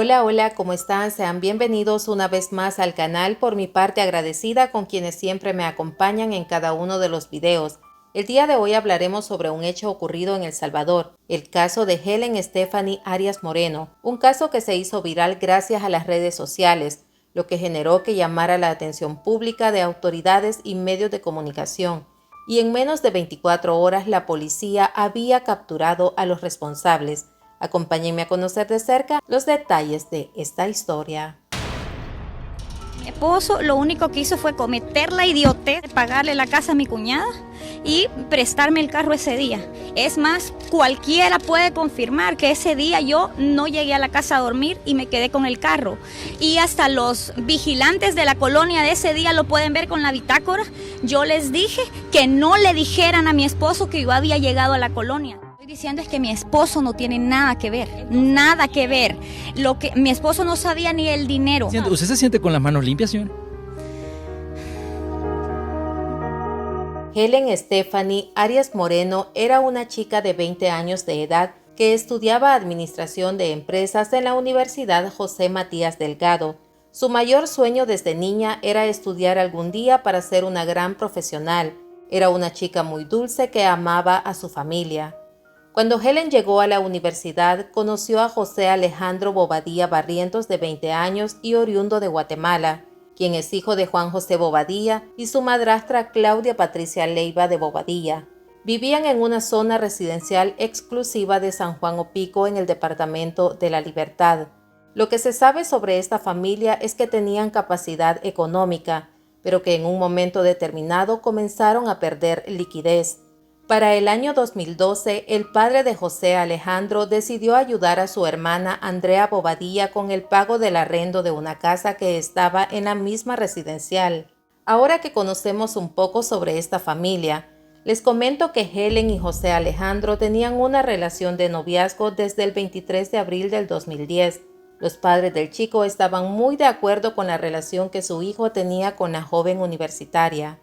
Hola, hola, ¿cómo están? Sean bienvenidos una vez más al canal. Por mi parte, agradecida con quienes siempre me acompañan en cada uno de los videos. El día de hoy hablaremos sobre un hecho ocurrido en El Salvador, el caso de Helen Stephanie Arias Moreno, un caso que se hizo viral gracias a las redes sociales, lo que generó que llamara la atención pública de autoridades y medios de comunicación, y en menos de 24 horas la policía había capturado a los responsables. Acompáñenme a conocer de cerca los detalles de esta historia. Mi esposo lo único que hizo fue cometer la idiotez de pagarle la casa a mi cuñada y prestarme el carro ese día. Es más, cualquiera puede confirmar que ese día yo no llegué a la casa a dormir y me quedé con el carro. Y hasta los vigilantes de la colonia de ese día lo pueden ver con la bitácora. Yo les dije que no le dijeran a mi esposo que yo había llegado a la colonia. Lo que estoy diciendo es que mi esposo no tiene nada que ver, nada que ver. Mi esposo no sabía ni el dinero. ¿Usted se siente con las manos limpias, señor? Helen Stephanie Arias Moreno era una chica de 20 años de edad que estudiaba Administración de Empresas en la Universidad José Matías Delgado. Su mayor sueño desde niña era estudiar algún día para ser una gran profesional. Era una chica muy dulce que amaba a su familia. Cuando Helen llegó a la universidad, conoció a José Alejandro Bobadilla Barrientos, de 20 años y oriundo de Guatemala, quien es hijo de Juan José Bobadilla y su madrastra Claudia Patricia Leiva de Bobadilla. Vivían en una zona residencial exclusiva de San Juan Opico en el departamento de La Libertad. Lo que se sabe sobre esta familia es que tenían capacidad económica, pero que en un momento determinado comenzaron a perder liquidez. Para el año 2012, el padre de José Alejandro decidió ayudar a su hermana Andrea Bobadilla con el pago del arrendo de una casa que estaba en la misma residencial. Ahora que conocemos un poco sobre esta familia, les comento que Helen y José Alejandro tenían una relación de noviazgo desde el 23 de abril del 2010. Los padres del chico estaban muy de acuerdo con la relación que su hijo tenía con la joven universitaria.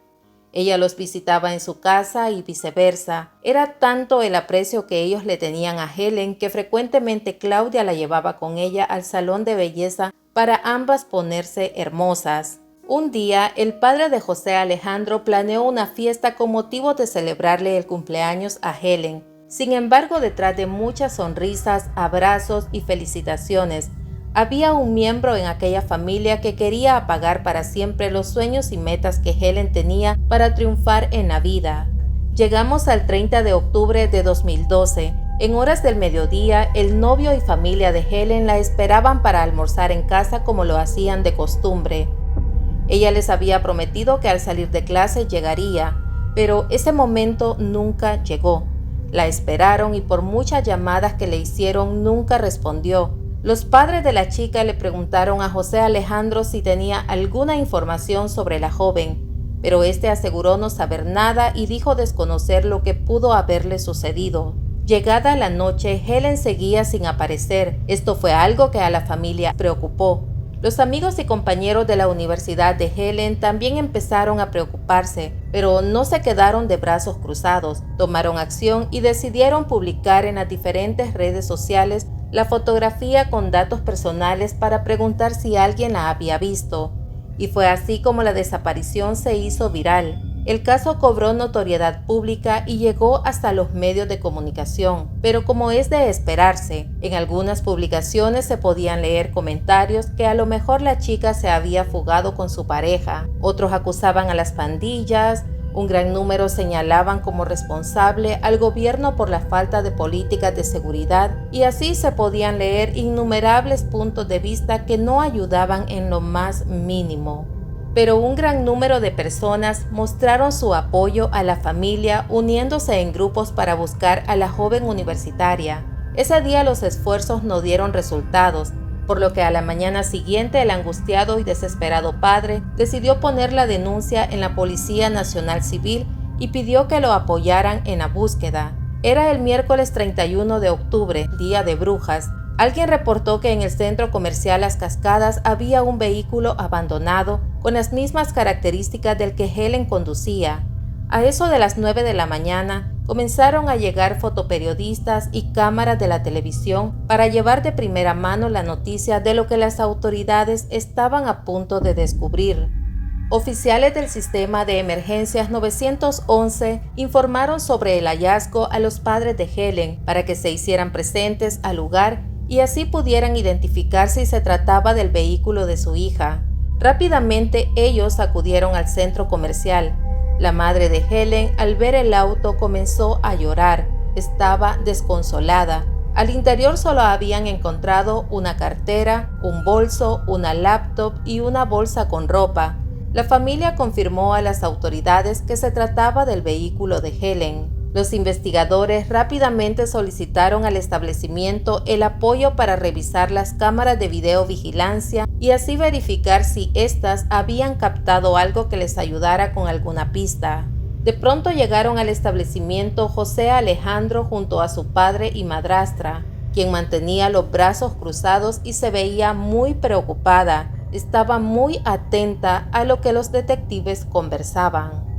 Ella los visitaba en su casa y viceversa. Era tanto el aprecio que ellos le tenían a Helen que frecuentemente Claudia la llevaba con ella al salón de belleza para ambas ponerse hermosas. Un día, el padre de José Alejandro planeó una fiesta con motivo de celebrarle el cumpleaños a Helen. Sin embargo, detrás de muchas sonrisas, abrazos y felicitaciones, había un miembro en aquella familia que quería apagar para siempre los sueños y metas que Helen tenía para triunfar en la vida. Llegamos al 30 de octubre de 2012. En horas del mediodía, el novio y familia de Helen la esperaban para almorzar en casa como lo hacían de costumbre. Ella les había prometido que al salir de clase llegaría, pero ese momento nunca llegó. La esperaron y por muchas llamadas que le hicieron nunca respondió. Los padres de la chica le preguntaron a José Alejandro si tenía alguna información sobre la joven, pero este aseguró no saber nada y dijo desconocer lo que pudo haberle sucedido. Llegada la noche, Helen seguía sin aparecer. Esto fue algo que a la familia preocupó. Los amigos y compañeros de la universidad de Helen también empezaron a preocuparse, pero no se quedaron de brazos cruzados. Tomaron acción y decidieron publicar en las diferentes redes sociales la fotografía con datos personales para preguntar si alguien la había visto. Y fue así como la desaparición se hizo viral. El caso cobró notoriedad pública y llegó hasta los medios de comunicación, pero como es de esperarse, en algunas publicaciones se podían leer comentarios que a lo mejor la chica se había fugado con su pareja. Otros acusaban a las pandillas. Un gran número señalaban como responsable al gobierno por la falta de políticas de seguridad, y así se podían leer innumerables puntos de vista que no ayudaban en lo más mínimo. Pero un gran número de personas mostraron su apoyo a la familia uniéndose en grupos para buscar a la joven universitaria. Ese día los esfuerzos no dieron resultados, por lo que a la mañana siguiente el angustiado y desesperado padre decidió poner la denuncia en la Policía Nacional Civil y pidió que lo apoyaran en la búsqueda. Era el miércoles 31 de octubre, día de brujas. Alguien reportó que en el centro comercial Las Cascadas había un vehículo abandonado con las mismas características del que Helen conducía. A eso de las 9 de la mañana, comenzaron a llegar fotoperiodistas y cámaras de la televisión para llevar de primera mano la noticia de lo que las autoridades estaban a punto de descubrir. Oficiales del sistema de emergencias 911 informaron sobre el hallazgo a los padres de Helen para que se hicieran presentes al lugar y así pudieran identificar si se trataba del vehículo de su hija. Rápidamente ellos acudieron al centro comercial. La madre de Helen, al ver el auto, comenzó a llorar. Estaba desconsolada. Al interior solo habían encontrado una cartera, un bolso, una laptop y una bolsa con ropa. La familia confirmó a las autoridades que se trataba del vehículo de Helen. Los investigadores rápidamente solicitaron al establecimiento el apoyo para revisar las cámaras de videovigilancia y así verificar si éstas habían captado algo que les ayudara con alguna pista. De pronto llegaron al establecimiento José Alejandro junto a su padre y madrastra, quien mantenía los brazos cruzados y se veía muy preocupada. Estaba muy atenta a lo que los detectives conversaban.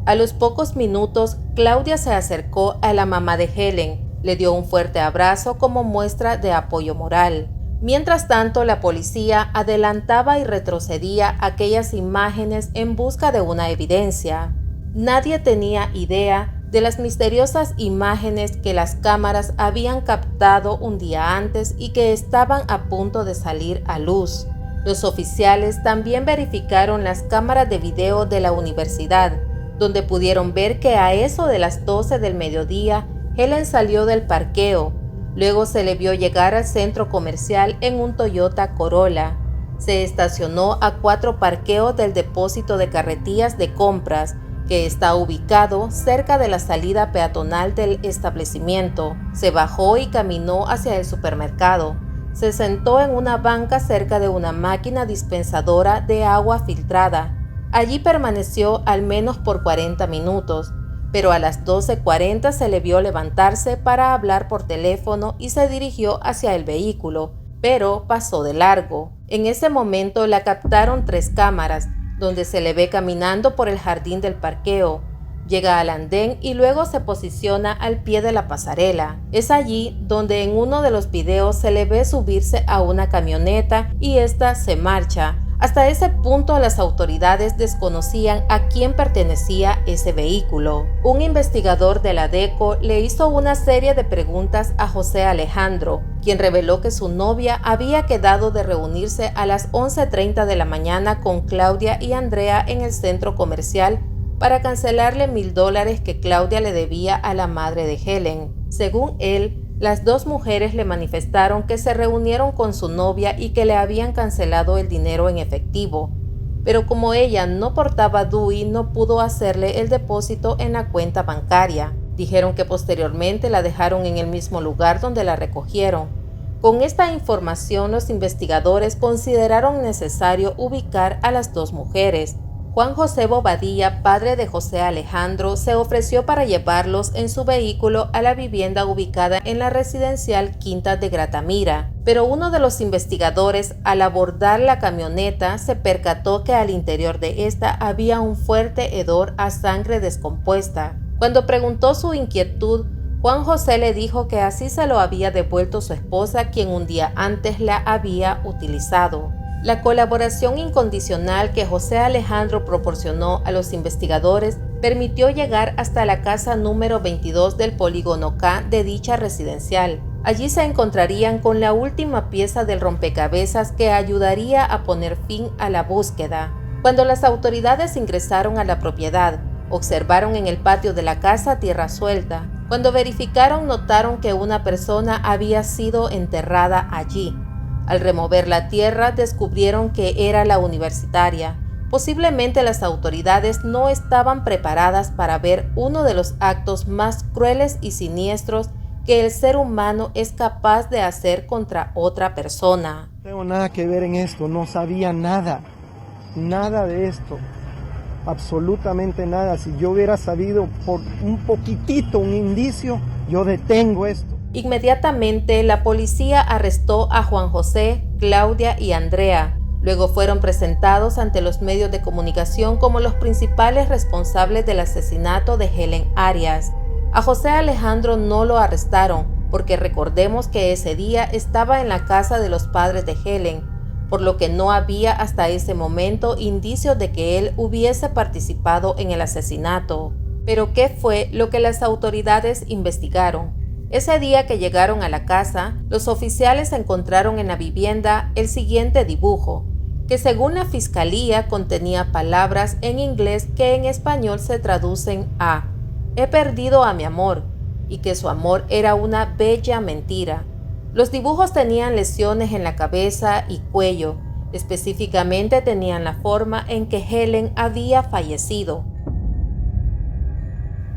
A los pocos minutos, Claudia se acercó a la mamá de Helen, le dio un fuerte abrazo como muestra de apoyo moral. Mientras tanto, la policía adelantaba y retrocedía aquellas imágenes en busca de una evidencia. Nadie tenía idea de las misteriosas imágenes que las cámaras habían captado un día antes y que estaban a punto de salir a luz. Los oficiales también verificaron las cámaras de video de la universidad, donde pudieron ver que a eso de las 12 del mediodía, Helen salió del parqueo. Luego se le vio llegar al centro comercial en un Toyota Corolla. Se estacionó a 4 parqueos del depósito de carretillas de compras, que está ubicado cerca de la salida peatonal del establecimiento. Se bajó y caminó hacia el supermercado. Se sentó en una banca cerca de una máquina dispensadora de agua filtrada. Allí permaneció al menos por 40 minutos, pero a las 12:40 se le vio levantarse para hablar por teléfono y se dirigió hacia el vehículo, pero pasó de largo. En ese momento la captaron 3 cámaras, donde se le ve caminando por el jardín del parqueo. Llega al andén y luego se posiciona al pie de la pasarela. Es allí donde en uno de los videos se le ve subirse a una camioneta y ésta se marcha. Hasta ese punto las autoridades desconocían a quién pertenecía ese vehículo. Un investigador de la DECO le hizo una serie de preguntas a José Alejandro, quien reveló que su novia había quedado de reunirse a las 11:30 de la mañana con Claudia y Andrea en el centro comercial para cancelarle $1,000 que Claudia le debía a la madre de Helen. Según él, las 2 mujeres le manifestaron que se reunieron con su novia y que le habían cancelado el dinero en efectivo, pero como ella no portaba DUI, no pudo hacerle el depósito en la cuenta bancaria. Dijeron que posteriormente la dejaron en el mismo lugar donde la recogieron. Con esta información, los investigadores consideraron necesario ubicar a las 2 mujeres. Juan José Bobadilla, padre de José Alejandro, se ofreció para llevarlos en su vehículo a la vivienda ubicada en la residencial Quintas de Gratamira, pero uno de los investigadores, al abordar la camioneta, se percató que al interior de esta había un fuerte hedor a sangre descompuesta. Cuando preguntó su inquietud, Juan José le dijo que así se lo había devuelto su esposa, quien un día antes la había utilizado. La colaboración incondicional que José Alejandro proporcionó a los investigadores permitió llegar hasta la casa número 22 del polígono K de dicha residencial. Allí se encontrarían con la última pieza del rompecabezas que ayudaría a poner fin a la búsqueda. Cuando las autoridades ingresaron a la propiedad, observaron en el patio de la casa tierra suelta. Cuando verificaron, notaron que una persona había sido enterrada allí. Al remover la tierra, descubrieron que era la universitaria. Posiblemente las autoridades no estaban preparadas para ver uno de los actos más crueles y siniestros que el ser humano es capaz de hacer contra otra persona. No tengo nada que ver en esto, no sabía nada de esto, absolutamente nada. Si yo hubiera sabido por un poquitito, un indicio, yo detengo esto. Inmediatamente la policía arrestó a Juan José, Claudia y Andrea. Luego fueron presentados ante los medios de comunicación como los principales responsables del asesinato de Helen Arias. A José Alejandro no lo arrestaron porque recordemos que ese día estaba en la casa de los padres de Helen, por lo que no había hasta ese momento indicios de que él hubiese participado en el asesinato. Pero ¿qué fue lo que las autoridades investigaron? Ese día que llegaron a la casa, los oficiales encontraron en la vivienda el siguiente dibujo, que según la fiscalía contenía palabras en inglés que en español se traducen a «He perdido a mi amor», y que su amor era una bella mentira. Los dibujos tenían lesiones en la cabeza y cuello, específicamente tenían la forma en que Helen había fallecido.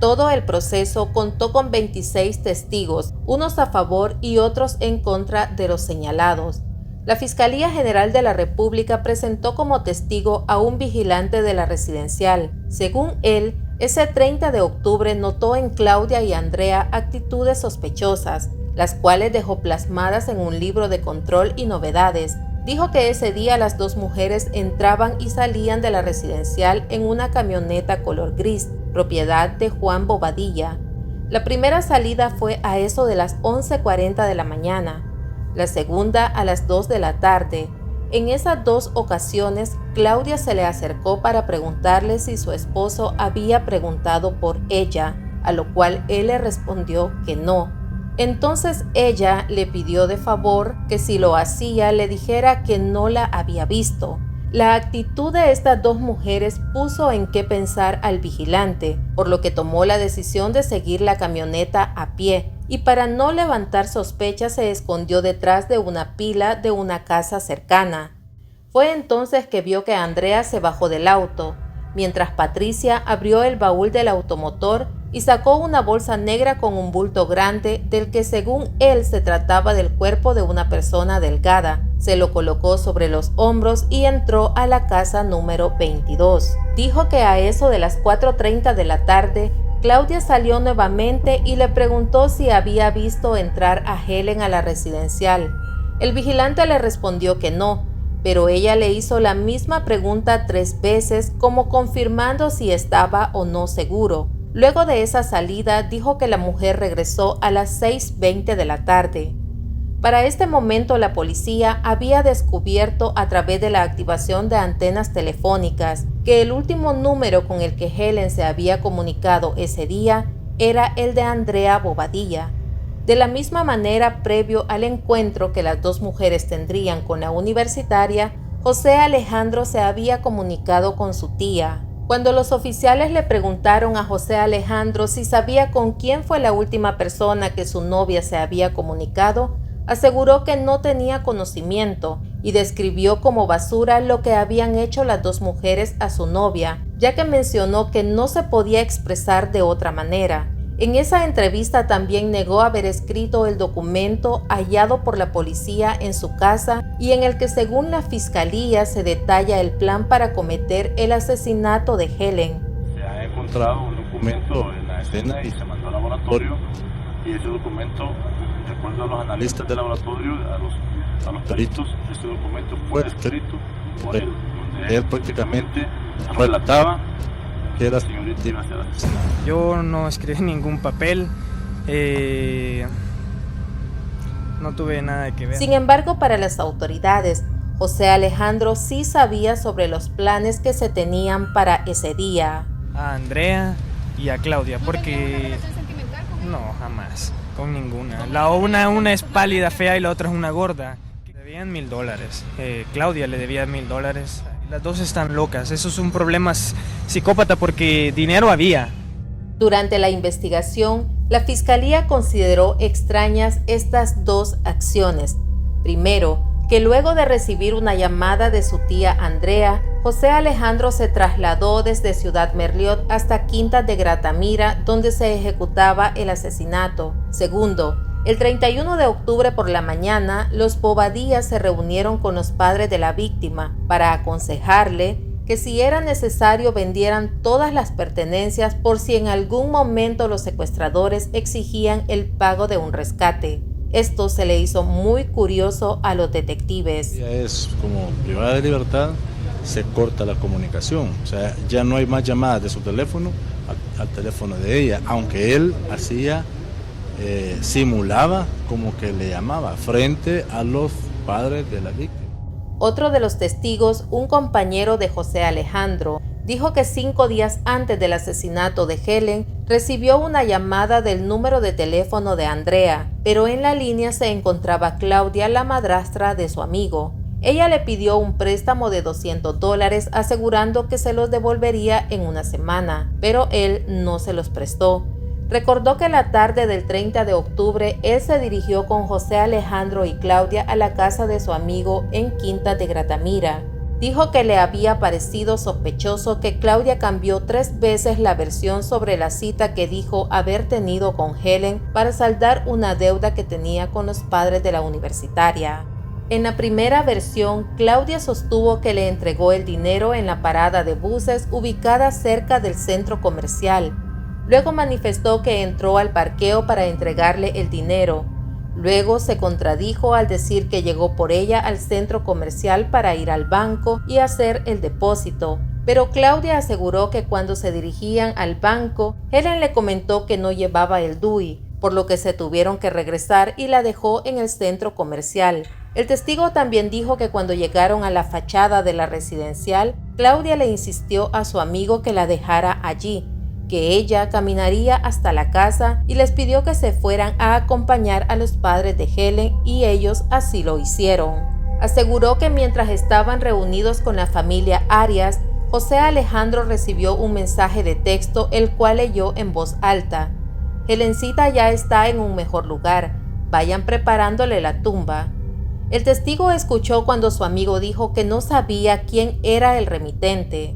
Todo el proceso contó con 26 testigos, unos a favor y otros en contra de los señalados. La Fiscalía General de la República presentó como testigo a un vigilante de la residencial. Según él, ese 30 de octubre notó en Claudia y Andrea actitudes sospechosas, las cuales dejó plasmadas en un libro de control y novedades. Dijo que ese día las dos mujeres entraban y salían de la residencial en una camioneta color gris, propiedad de Juan Bobadilla. La primera salida fue a eso de las 11:40 de la mañana, la segunda a las 2 de la tarde. En esas dos ocasiones, Claudia se le acercó para preguntarle si su esposo había preguntado por ella, a lo cual él le respondió que no. Entonces ella le pidió de favor que si lo hacía le dijera que no la había visto. La actitud de estas dos mujeres puso en qué pensar al vigilante, por lo que tomó la decisión de seguir la camioneta a pie y para no levantar sospechas se escondió detrás de una pila de una casa cercana. Fue entonces que vio que Andrea se bajó del auto, mientras Patricia abrió el baúl del automotor y sacó una bolsa negra con un bulto grande del que según él se trataba del cuerpo de una persona delgada. Se lo colocó sobre los hombros y entró a la casa número 22. Dijo que a eso de las 4:30 de la tarde, Claudia salió nuevamente y le preguntó si había visto entrar a Helen a la residencial. El vigilante le respondió que no, pero ella le hizo la misma pregunta 3 veces como confirmando si estaba o no seguro. Luego de esa salida dijo que la mujer regresó a las 6:20 de la tarde. Para este momento la policía había descubierto a través de la activación de antenas telefónicas que el último número con el que Helen se había comunicado ese día era el de Andrea Bobadilla. De la misma manera, previo al encuentro que las dos mujeres tendrían con la universitaria, José Alejandro se había comunicado con su tía. Cuando los oficiales le preguntaron a José Alejandro si sabía con quién fue la última persona que su novia se había comunicado, aseguró que no tenía conocimiento y describió como basura lo que habían hecho las dos mujeres a su novia, ya que mencionó que no se podía expresar de otra manera. En esa entrevista también negó haber escrito el documento hallado por la policía en su casa y en el que según la fiscalía se detalla el plan para cometer el asesinato de Helen. Se ha encontrado un documento en la escena y se mandó al laboratorio y ese documento, de acuerdo a los analistas del laboratorio, a los peritos, este documento fue escrito por él, donde él prácticamente relataba que la señorita iba a ser asesinada. Yo no escribí ningún papel, no tuve nada que ver. Sin embargo, para las autoridades, José Alejandro sí sabía sobre los planes que se tenían para ese día. A Andrea y a Claudia, porque no, jamás, con ninguna. La una es pálida, fea y la otra es una gorda. Debían $1,000. Claudia le debía $1,000. Las dos están locas, eso es un problema psicópata porque dinero había. Durante la investigación, la fiscalía consideró extrañas estas dos acciones. Primero, que luego de recibir una llamada de su tía Andrea, José Alejandro se trasladó desde Ciudad Merliot hasta Quintas de Gratamira, donde se ejecutaba el asesinato. Segundo, el 31 de octubre por la mañana, los Bobadilla se reunieron con los padres de la víctima para aconsejarle que si era necesario vendieran todas las pertenencias por si en algún momento los secuestradores exigían el pago de un rescate. Esto se le hizo muy curioso a los detectives. Ella es como privada de libertad, se corta la comunicación, o sea, ya no hay más llamadas de su teléfono al teléfono de ella, aunque él simulaba como que le llamaba frente a los padres de la víctima. Otro de los testigos, un compañero de José Alejandro, dijo que 5 días antes del asesinato de Helen, recibió una llamada del número de teléfono de Andrea, pero en la línea se encontraba Claudia, la madrastra de su amigo. Ella le pidió un préstamo de $200 asegurando que se los devolvería en una semana, pero él no se los prestó. Recordó que la tarde del 30 de octubre él se dirigió con José Alejandro y Claudia a la casa de su amigo en Quinta de Gratamira. Dijo que le había parecido sospechoso que Claudia cambió 3 veces la versión sobre la cita que dijo haber tenido con Helen para saldar una deuda que tenía con los padres de la universitaria. En la primera versión, Claudia sostuvo que le entregó el dinero en la parada de buses ubicada cerca del centro comercial. Luego manifestó que entró al parqueo para entregarle el dinero. Luego se contradijo al decir que llegó por ella al centro comercial para ir al banco y hacer el depósito. Pero Claudia aseguró que cuando se dirigían al banco, Helen le comentó que no llevaba el DUI, por lo que se tuvieron que regresar y la dejó en el centro comercial. El testigo también dijo que cuando llegaron a la fachada de la residencial, Claudia le insistió a su amigo que la dejara allí, que ella caminaría hasta la casa y les pidió que se fueran a acompañar a los padres de Helen y ellos así lo hicieron. Aseguró que mientras estaban reunidos con la familia Arias, José Alejandro recibió un mensaje de texto el cual leyó en voz alta: Helencita ya está en un mejor lugar, vayan preparándole la tumba. El testigo escuchó cuando su amigo dijo que no sabía quién era el remitente.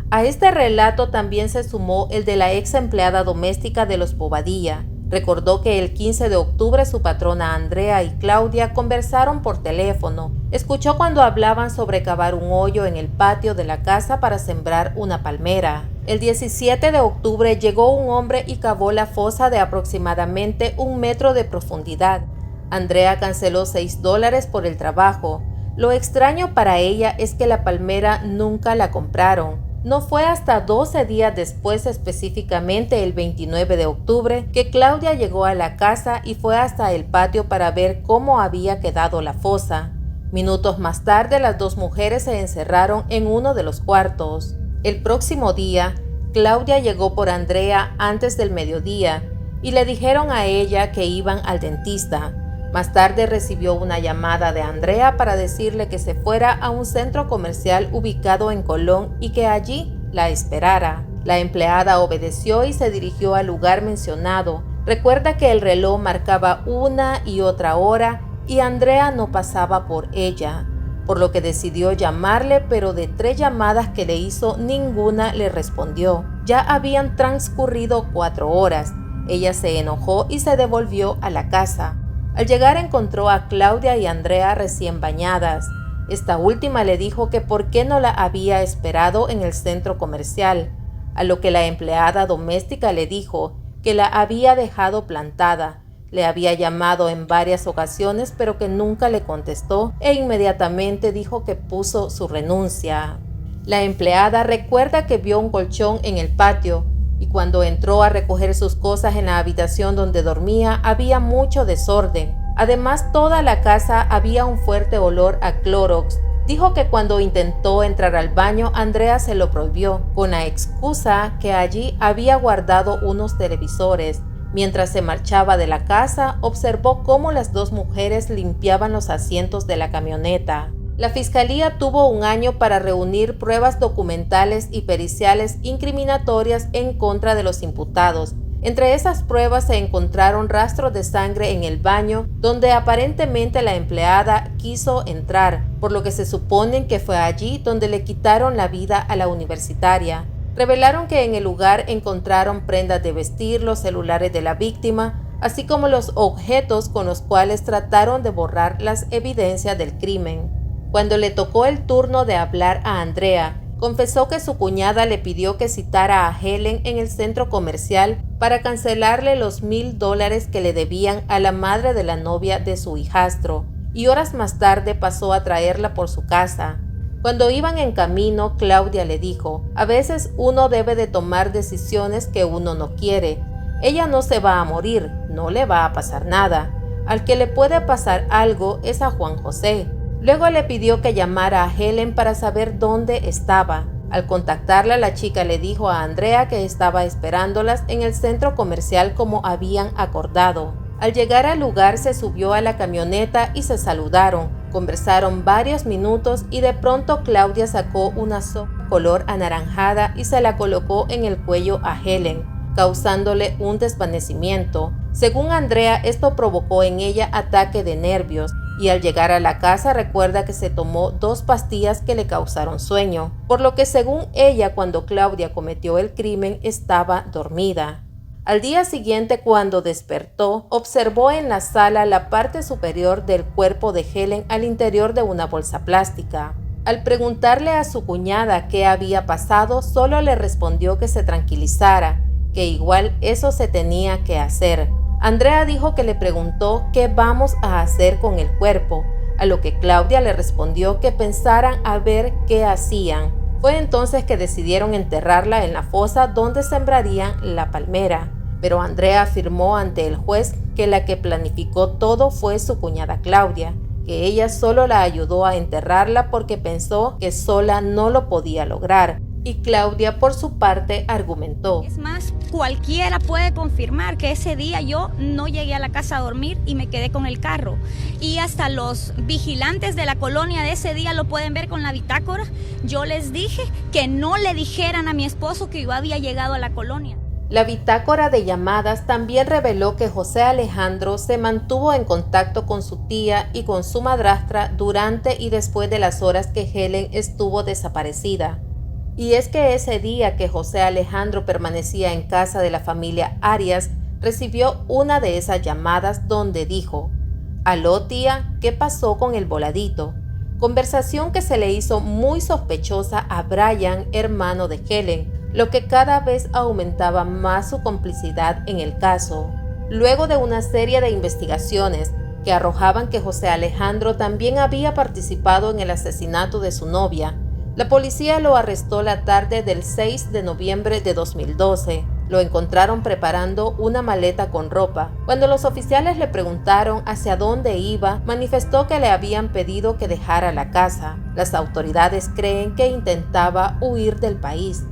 A este relato también se sumó el de la ex empleada doméstica de los Bobadilla. Recordó que el 15 de octubre su patrona Andrea y Claudia conversaron por teléfono. Escuchó cuando hablaban sobre cavar un hoyo en el patio de la casa para sembrar una palmera. El 17 de octubre llegó un hombre y cavó la fosa de aproximadamente 1 metro de profundidad. Andrea canceló $6 por el trabajo. Lo extraño para ella es que la palmera nunca la compraron. No fue hasta 12 días después, específicamente el 29 de octubre, que Claudia llegó a la casa y fue hasta el patio para ver cómo había quedado la fosa. Minutos más tarde, las 2 mujeres se encerraron en uno de los cuartos. El próximo día, Claudia llegó por Andrea antes del mediodía y le dijeron a ella que iban al dentista. Más tarde recibió una llamada de Andrea para decirle que se fuera a un centro comercial ubicado en Colón y que allí la esperara. La empleada obedeció y se dirigió al lugar mencionado. Recuerda que el reloj marcaba una y otra hora y Andrea no pasaba por ella, por lo que decidió llamarle, pero de 3 llamadas que le hizo, ninguna le respondió. Ya habían transcurrido 4 horas. Ella se enojó y se devolvió a la casa. Al llegar encontró a Claudia y Andrea recién bañadas. Esta última le dijo que por qué no la había esperado en el centro comercial, a lo que la empleada doméstica le dijo que la había dejado plantada. Le había llamado en varias ocasiones pero que nunca le contestó e inmediatamente dijo que puso su renuncia. La empleada recuerda que vio un colchón en el patio y cuando entró a recoger sus cosas en la habitación donde dormía había mucho desorden. Además, toda la casa había un fuerte olor a Clorox. Dijo que cuando intentó entrar al baño, Andrea se lo prohibió, con la excusa que allí había guardado unos televisores. Mientras se marchaba de la casa, observó cómo las 2 mujeres limpiaban los asientos de la camioneta. La Fiscalía tuvo 1 año para reunir pruebas documentales y periciales incriminatorias en contra de los imputados. Entre esas pruebas se encontraron rastros de sangre en el baño, donde aparentemente la empleada quiso entrar, por lo que se supone que fue allí donde le quitaron la vida a la universitaria. Revelaron que en el lugar encontraron prendas de vestir, los celulares de la víctima, así como los objetos con los cuales trataron de borrar las evidencias del crimen. Cuando le tocó el turno de hablar a Andrea, confesó que su cuñada le pidió que citara a Helen en el centro comercial para cancelarle los $1,000 que le debían a la madre de la novia de su hijastro, y horas más tarde pasó a traerla por su casa. Cuando iban en camino, Claudia le dijo: a veces uno debe de tomar decisiones que uno no quiere. Ella no se va a morir, no le va a pasar nada. Al que le puede pasar algo es a Juan José. Luego le pidió que llamara a Helen para saber dónde estaba. Al contactarla, la chica le dijo a Andrea que estaba esperándolas en el centro comercial como habían acordado. Al llegar al lugar, se subió a la camioneta y se saludaron. Conversaron varios minutos y de pronto Claudia sacó una soga color anaranjada y se la colocó en el cuello a Helen, causándole un desvanecimiento. Según Andrea, esto provocó en ella ataque de nervios y al llegar a la casa recuerda que se tomó 2 pastillas que le causaron sueño, por lo que según ella, cuando Claudia cometió el crimen estaba dormida. Al día siguiente, cuando despertó, observó en la sala la parte superior del cuerpo de Helen al interior de una bolsa plástica. Al preguntarle a su cuñada qué había pasado, solo le respondió que se tranquilizara, que igual eso se tenía que hacer. Andrea dijo que le preguntó qué vamos a hacer con el cuerpo, a lo que Claudia le respondió que pensaran a ver qué hacían. Fue entonces que decidieron enterrarla en la fosa donde sembrarían la palmera. Pero Andrea afirmó ante el juez que la que planificó todo fue su cuñada Claudia, que ella solo la ayudó a enterrarla porque pensó que sola no lo podía lograr. Y Claudia, por su parte, argumentó: es más, cualquiera puede confirmar que ese día yo no llegué a la casa a dormir y me quedé con el carro. Y hasta los vigilantes de la colonia de ese día lo pueden ver con la bitácora. Yo les dije que no le dijeran a mi esposo que yo había llegado a la colonia. La bitácora de llamadas también reveló que José Alejandro se mantuvo en contacto con su tía y con su madrastra durante y después de las horas que Helen estuvo desaparecida. Y es que ese día que José Alejandro permanecía en casa de la familia Arias, recibió una de esas llamadas donde dijo: «Aló tía, ¿qué pasó con el voladito?», conversación que se le hizo muy sospechosa a Brian, hermano de Helen, lo que cada vez aumentaba más su complicidad en el caso. Luego de una serie de investigaciones que arrojaban que José Alejandro también había participado en el asesinato de su novia, la policía lo arrestó la tarde del 6 de noviembre de 2012. Lo encontraron preparando una maleta con ropa. Cuando los oficiales le preguntaron hacia dónde iba, manifestó que le habían pedido que dejara la casa. Las autoridades creen que intentaba huir del país.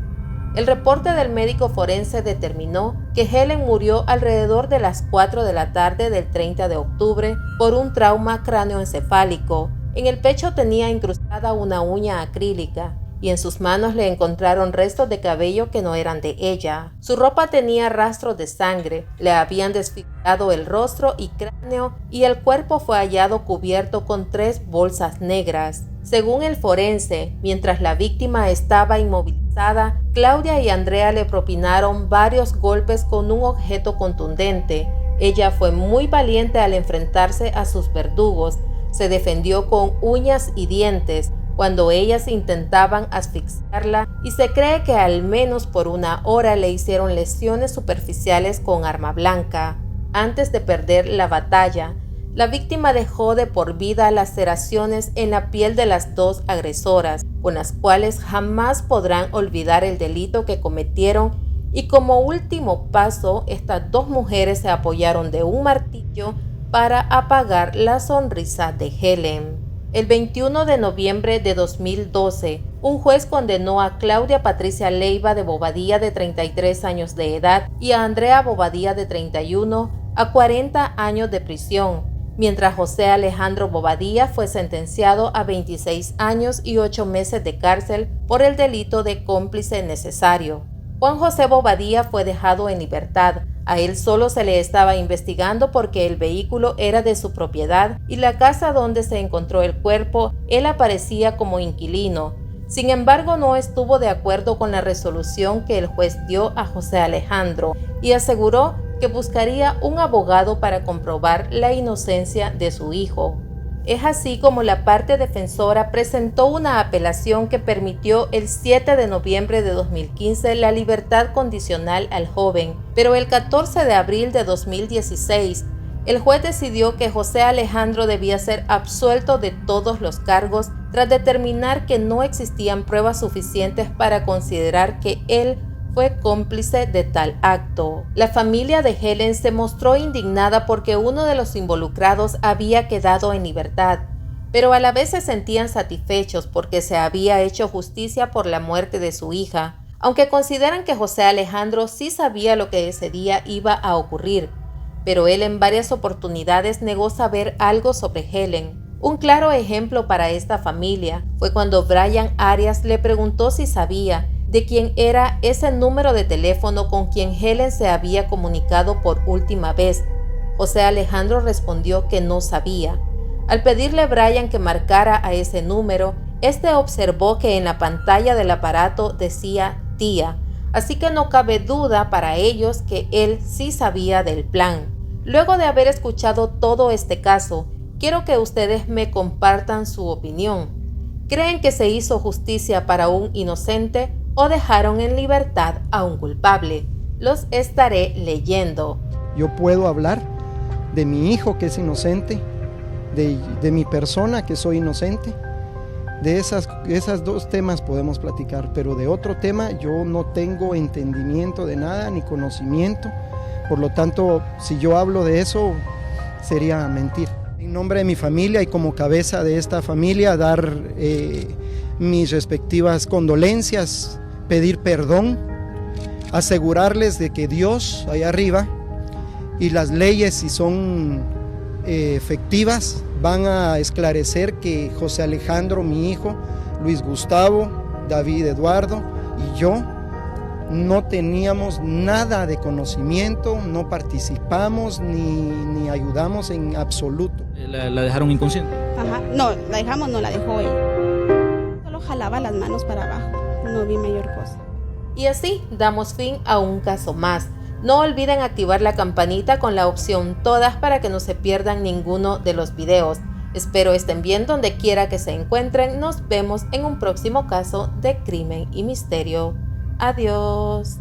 El reporte del médico forense determinó que Helen murió alrededor de las 4 de la tarde del 30 de octubre por un trauma cráneoencefálico. En el pecho tenía incrustada una uña acrílica y en sus manos le encontraron restos de cabello que no eran de ella. Su ropa tenía rastros de sangre, le habían desfigurado el rostro y cráneo y el cuerpo fue hallado cubierto con 3 bolsas negras. Según el forense, mientras la víctima estaba inmovilizada, Claudia y Andrea le propinaron varios golpes con un objeto contundente. Ella fue muy valiente al enfrentarse a sus verdugos. Se defendió con uñas y dientes cuando ellas intentaban asfixiarla y se cree que al menos por una hora le hicieron lesiones superficiales con arma blanca. Antes de perder la batalla, la víctima dejó de por vida laceraciones en la piel de las 2 agresoras, con las cuales jamás podrán olvidar el delito que cometieron, y como último paso, estas 2 mujeres se apoyaron de un martillo para apagar la sonrisa de Helen. El 21 de noviembre de 2012, un juez condenó a Claudia Patricia Leiva de Bobadilla, de 33 años de edad, y a Andrea Bobadilla, de 31, a 40 años de prisión, mientras José Alejandro Bobadilla fue sentenciado a 26 años y 8 meses de cárcel por el delito de cómplice necesario. Juan José Bobadilla fue dejado en libertad. A él solo se le estaba investigando porque el vehículo era de su propiedad y la casa donde se encontró el cuerpo, él aparecía como inquilino. Sin embargo, no estuvo de acuerdo con la resolución que el juez dio a José Alejandro y aseguró que buscaría un abogado para comprobar la inocencia de su hijo. Es así como la parte defensora presentó una apelación que permitió el 7 de noviembre de 2015 la libertad condicional al joven, pero el 14 de abril de 2016 el juez decidió que José Alejandro debía ser absuelto de todos los cargos tras determinar que no existían pruebas suficientes para considerar que él fue cómplice de tal acto. La familia de Helen se mostró indignada porque uno de los involucrados había quedado en libertad, pero a la vez se sentían satisfechos porque se había hecho justicia por la muerte de su hija, aunque consideran que José Alejandro sí sabía lo que ese día iba a ocurrir, pero él en varias oportunidades negó saber algo sobre Helen. Un claro ejemplo para esta familia fue cuando Brian Arias le preguntó si sabía de quién era ese número de teléfono con quien Helen se había comunicado por última vez. José Alejandro respondió que no sabía. Al pedirle a Brian que marcara a ese número, este observó que en la pantalla del aparato decía tía, así que no cabe duda para ellos que él sí sabía del plan. Luego de haber escuchado todo este caso, quiero que ustedes me compartan su opinión. ¿Creen que se hizo justicia para un inocente o dejaron en libertad a un culpable? Los estaré leyendo. Yo puedo hablar de mi hijo que es inocente, de mi persona que soy inocente. De esas dos temas podemos platicar, pero de otro tema yo no tengo entendimiento de nada ni conocimiento. Por lo tanto, si yo hablo de eso, sería mentir. En nombre de mi familia y como cabeza de esta familia, dar mis respectivas condolencias, pedir perdón, asegurarles de que Dios allá arriba y las leyes, si son efectivas, van a esclarecer que José Alejandro, mi hijo, Luis Gustavo, David Eduardo y yo no teníamos nada de conocimiento, no participamos ni ayudamos en absoluto. ¿La dejaron inconsciente? Ajá, no, la dejamos, no la dejó ella. Solo jalaba las manos para abajo, no vi mayor cosa. Y así damos fin a un caso más. No olviden activar la campanita con la opción todas para que no se pierdan ninguno de los videos. Espero estén bien donde quiera que se encuentren. Nos vemos en un próximo caso de Crimen y Misterio. Adiós.